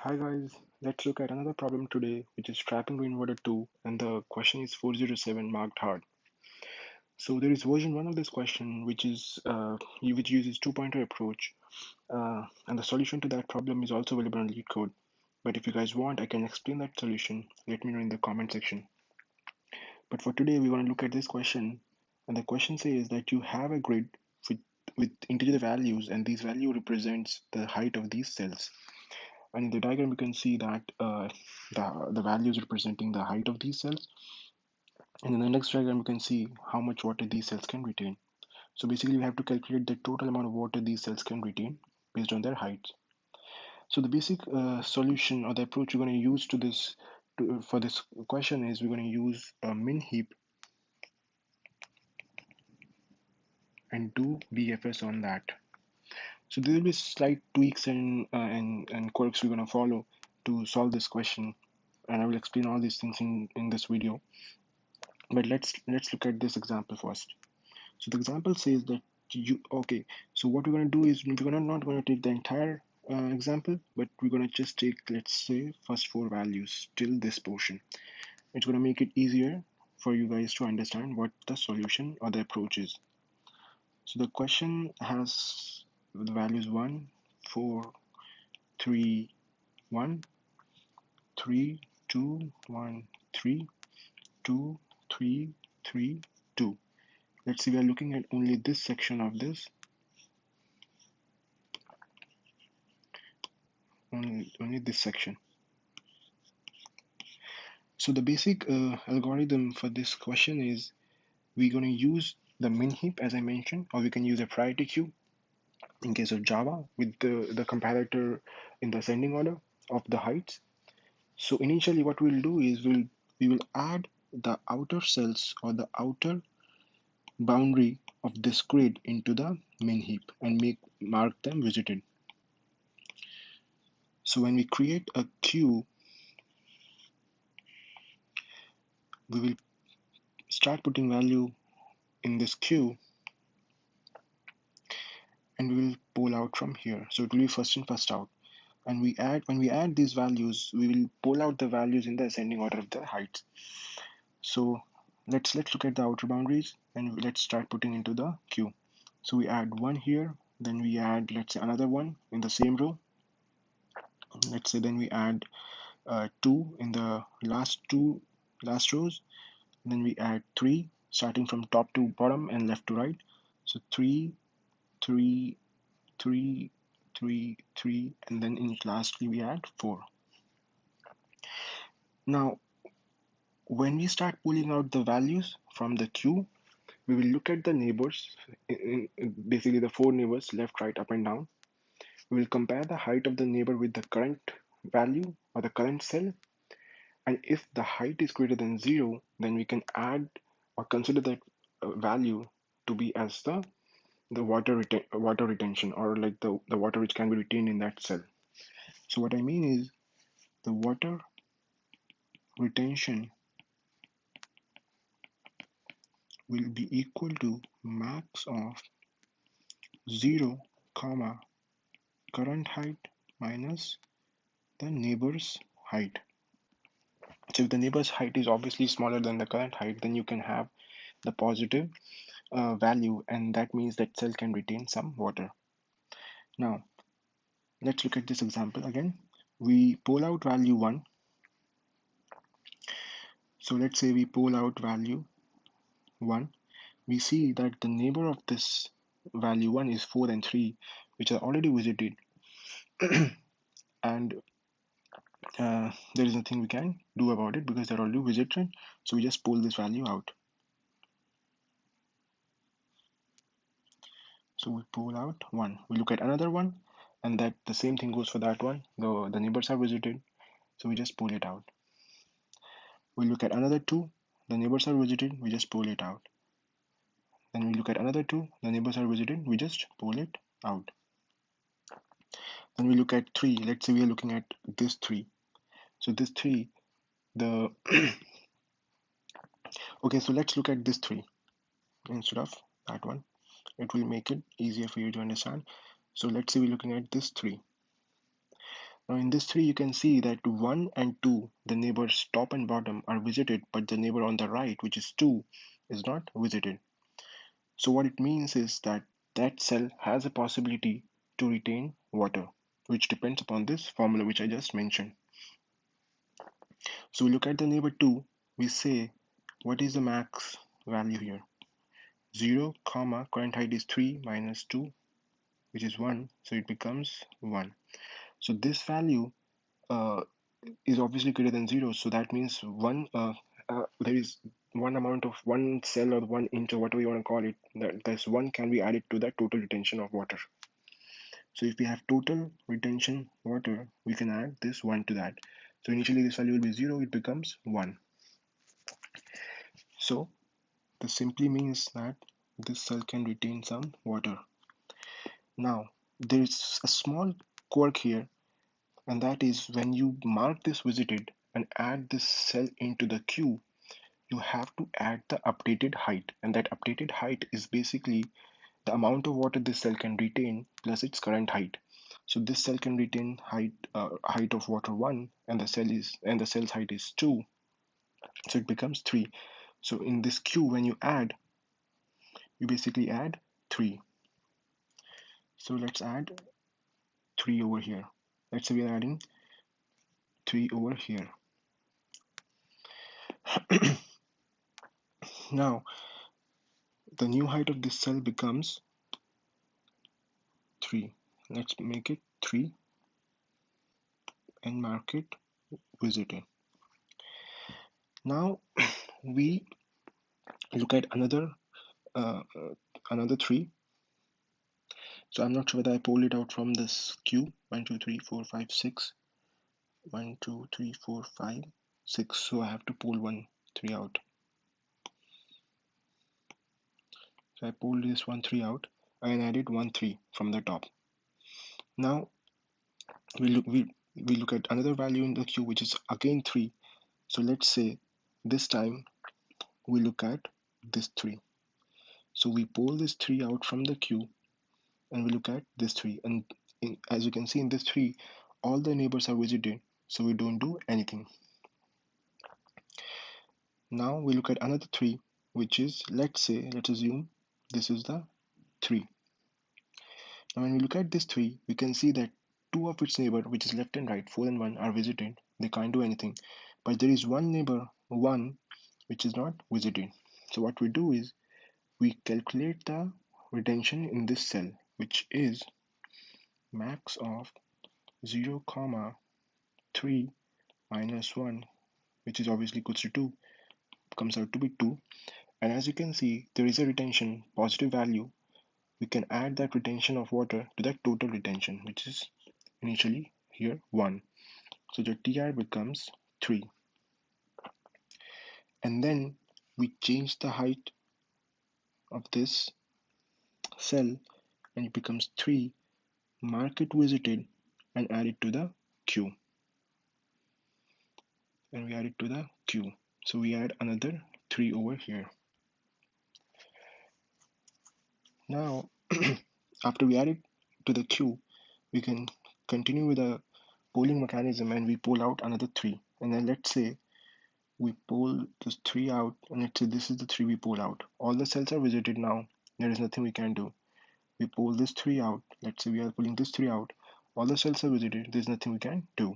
Hi guys, let's look at another problem today, which is trapping to inverted 2, and the question is 407 marked hard. So there is version 1 of this question, which uses two-pointer approach, and the solution to that problem is also available on LeetCode. But if you guys want, I can explain that solution. Let me know in the comment section. But for today, we want to look at this question, and the question says that you have a grid with, with integer values, and these value represents the height of these cells. And in the diagram, you can see that the values representing the height of these cells. And in the next diagram, you can see how much water these cells can retain. So basically, we have to calculate the total amount of water these cells can retain based on their heights. So the basic solution or the approach we're going to use for this question is we're going to use a min heap and do BFS on that. So there will be slight tweaks and quirks we're going to follow to solve this question, and I will explain all these things in this video. But let's look at this example first. So the example says that so what we're going to do is not going to take the entire example, but we're going to just take, let's say, first four values till this portion. It's going to make it easier for you guys to understand what the solution or the approach is. So the question has the values 1, 4, 3, 1, 3, 2, 1, 3, 2, 3, 3, 2. Let's see, we are looking at only this section of this, only this section. So the basic algorithm for this question is we're going to use the min heap, as I mentioned, or we can use a priority queue in case of Java with the comparator in the ascending order of the heights. So initially what we'll do is we will add the outer cells or the outer boundary of this grid into the min heap and mark them visited. So when we create a queue, we will start putting value in this queue, and we will pull out from here. So it will be first in, first out. And when we add these values, we will pull out the values in the ascending order of the heights. So let's look at the outer boundaries, and let's start putting into the queue. So we add 1 here, then we add, let's say, another one in the same row. Let's say then we add 2 in the last rows. Then we add 3 starting from top to bottom and left to right. So 3, 3, 3, 3, 3, and then lastly we add 4. Now, when we start pulling out the values from the queue, we will look at the neighbors, basically the 4 neighbors, left, right, up, and down. We will compare the height of the neighbor with the current value or the current cell. And if the height is greater than 0, then we can add or consider that value to be as the water retention, or like the water which can be retained in that cell. So what I mean is the water retention will be equal to max of 0 comma current height minus the neighbor's height. So if the neighbor's height is obviously smaller than the current height, then you can have the positive value, and that means that cell can retain some water. Now let's look at this example again. We pull out value 1. So let's say we pull out value 1. We see that the neighbor of this value 1 is 4 and 3, which are already visited. And there is nothing we can do about it because they're already visited. So we just pull this value out. So we pull out 1. We look at another one, and that the same thing goes for that one. The neighbors are visited, so we just pull it out. We look at another 2. The neighbors are visited. We just pull it out. Then we look at another 2. The neighbors are visited. We just pull it out. Then we look at 3. Let's say we are looking at this 3. So this 3, the okay, so let's look at this 3 instead of that one. It will make it easier for you to understand. So let's say we're looking at this 3. Now in this tree, you can see that 1 and 2, the neighbors top and bottom, are visited, but the neighbor on the right, which is 2, is not visited. So what it means is that that cell has a possibility to retain water, which depends upon this formula which I just mentioned. So we look at the neighbor 2, we say, what is the max value here? 0, comma, current height is 3 minus 2, which is 1, so it becomes 1. So this value uh, is obviously greater than 0, so that means there is one amount of one cell or 1 inch or whatever you want to call it, that this 1 can be added to the total retention of water. So if we have total retention water, we can add this 1 to that. So initially this value will be 0, it becomes 1. So this simply means that this cell can retain some water. Now there is a small quirk here, and that is when you mark this visited and add this cell into the queue, you have to add the updated height, and that updated height is basically the amount of water this cell can retain plus its current height. So this cell can retain height of water 1, and the cell's height is 2, so it becomes 3. So in this queue, when you add, you basically add 3. So let's add 3 over here. Let's say we are adding 3 over here. Now the new height of this cell becomes 3. Let's make it 3 and mark it visited. Now we look at uh, another 3. So I'm not sure whether I pulled it out from this queue. 1, 2, 3, 4, 5, 6. 1, 2, 3, 4, 5, 6. So I have to pull 1, 3 out. So I pulled this 1, 3 out and added 1, 3 from the top. Now we look at another value in the queue, which is again 3. So let's say this time we look at this 3. So we pull this 3 out from the queue and we look at this 3. And as you can see in this 3, all the neighbors are visited, so we don't do anything. Now we look at another 3, which is, let's assume this is the 3. Now when we look at this 3, we can see that 2 of its neighbor, which is left and right, 4 and 1, are visited. They can't do anything. But there is one neighbor, 1, which is not visited. So what we do is we calculate the retention in this cell, which is max of 0, 3 minus 1, which is obviously equals to 2, comes out to be 2. And as you can see, there is a retention positive value. We can add that retention of water to that total retention, which is initially here 1. So the TR becomes 3. And then we change the height of this cell and it becomes 3, mark it visited and add it to the queue. And we add it to the queue. So we add another 3 over here. Now, after we add it to the queue, we can continue with the polling mechanism and we pull out another 3. And then let's say we pull this 3 out, and let's say this is the 3 we pull out. All the cells are visited now. There is nothing we can do. We pull this 3 out. Let's say we are pulling this 3 out. All the cells are visited. There's nothing we can do.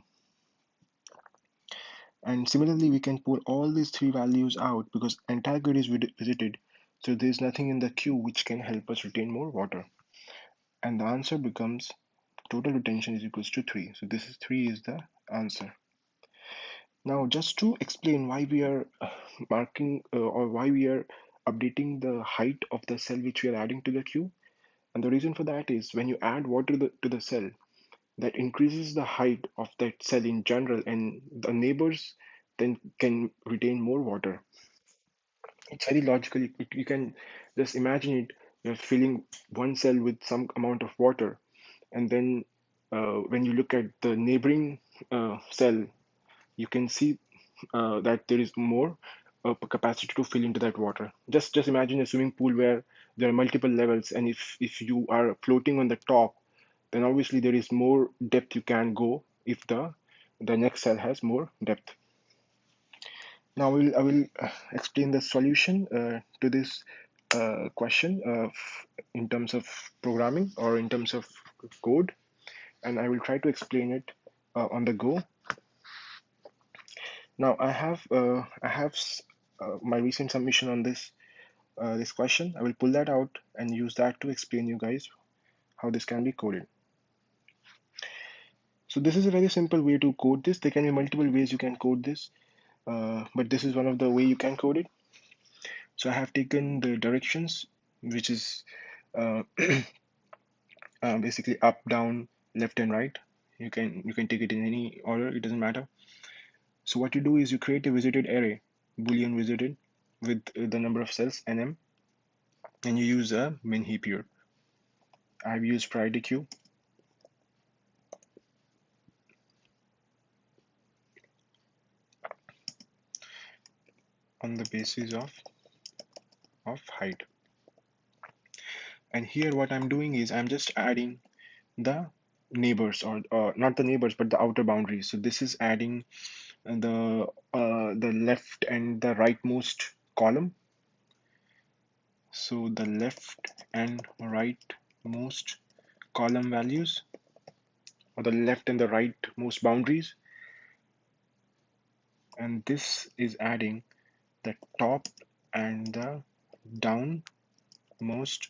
And similarly, we can pull all these 3 values out because entire grid is visited. So there's nothing in the queue which can help us retain more water. And the answer becomes total retention is equals to 3. So this is 3 is the answer. Now, just to explain why we are marking or why we are updating the height of the cell which we are adding to the queue, and the reason for that is when you add water to the cell, that increases the height of that cell in general, and the neighbors then can retain more water. It's very logical. You can just imagine it. You're filling one cell with some amount of water, and then when you look at the neighboring cell, you can see that there is more capacity to fill into that water. Just imagine a swimming pool where there are multiple levels, and if you are floating on the top, then obviously there is more depth you can go if the next cell has more depth. Now I will explain the solution to this question in terms of programming or in terms of code, and I will try to explain it on the go. Now I have my recent submission on this question. I will pull that out and use that to explain you guys how this can be coded. So this is a very simple way to code this. There can be multiple ways you can code this, but this is one of the way you can code it. So I have taken the directions, which is uh, basically up, down, left, and right. You can take it in any order. It doesn't matter. So what you do is you create a visited array, Boolean visited, with the number of cells nm, and you use a min heap here. I've used priority queue. On the basis of height. And here what I'm doing is I'm just adding the neighbors, or not the neighbors but the outer boundaries. So this is adding the left and the rightmost column. So the left and rightmost column values, or the left and the rightmost boundaries, and this is adding the top and the downmost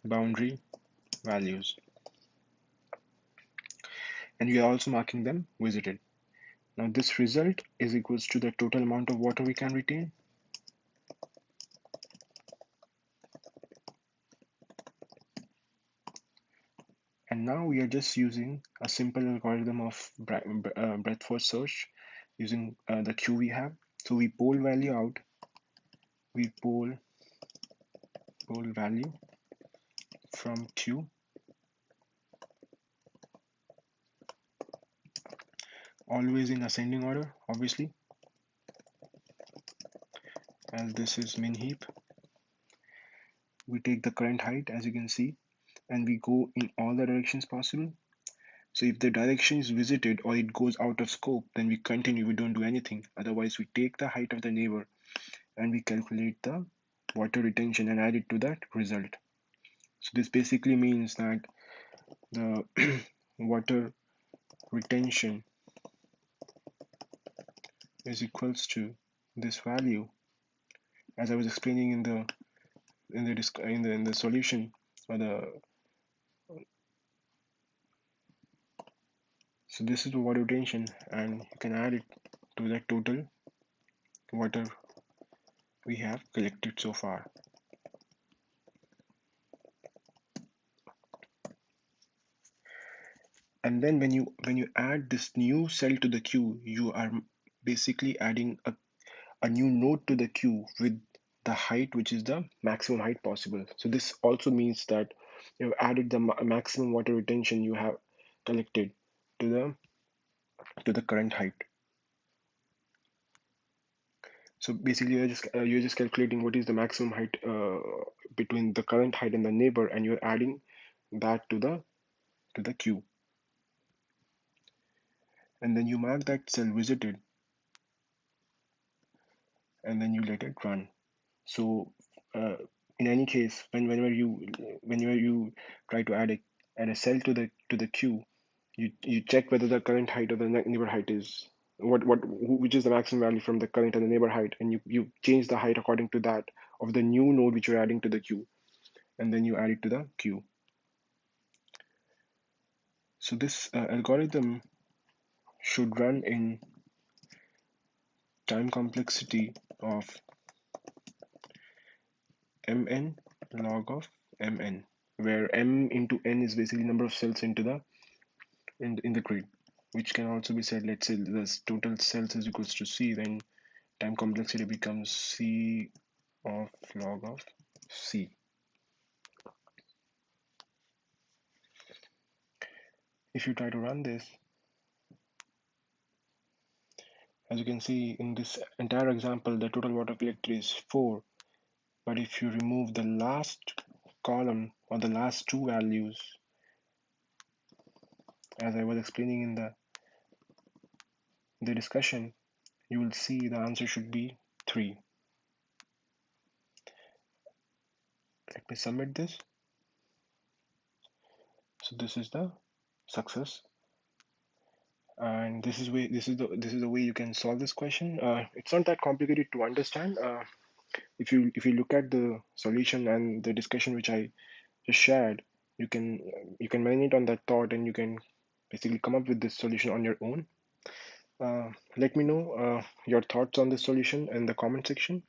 boundary values, and we are also marking them visited. Now this result is equals to the total amount of water we can retain. And now we are just using a simple algorithm of breadth first search using the queue we have. So we poll value out, we poll value from queue, always in ascending order, obviously, as this is min heap. We take the current height, as you can see, and we go in all the directions possible. So if the direction is visited or it goes out of scope, then we continue, we don't do anything. Otherwise, we take the height of the neighbor and we calculate the water retention and add it to that result. So this basically means that the water retention is equals to this value, as I was explaining in the solution, or the so this is the water retention, and you can add it to the total water we have collected so far. And then when you add this new cell to the queue, you are basically adding a new node to the queue with the height, which is the maximum height possible. So this also means that you've added the maximum water retention you have collected to the current height. So basically you're just calculating what is the maximum height between the current height and the neighbor, and you're adding that to the queue, and then you mark that cell visited, and then you let it run. So in any case, whenever you try to add a cell to the queue, you check whether the current height of the neighbor height is which is the maximum value from the current and the neighbor height, and you change the height according to that of the new node which you're adding to the queue, and then you add it to the queue. So this algorithm should run in time complexity of mn log of mn, where m into n is basically number of cells in the grid, which can also be said, let's say the total cells is equals to c, then time complexity becomes c of log of c. If you try to run this, as you can see in this entire example, the total water collected is 4, but if you remove the last column or the last two values, as I was explaining the discussion, you will see the answer should be 3. Let me submit this. So this is the success, and this is the way you can solve this question. It's not that complicated to understand. If you look at the solution and the discussion which I just shared, you can marinate on that thought, and you can basically come up with this solution on your own. Let me know your thoughts on this solution in the comment section,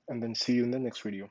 and then see you in the next video.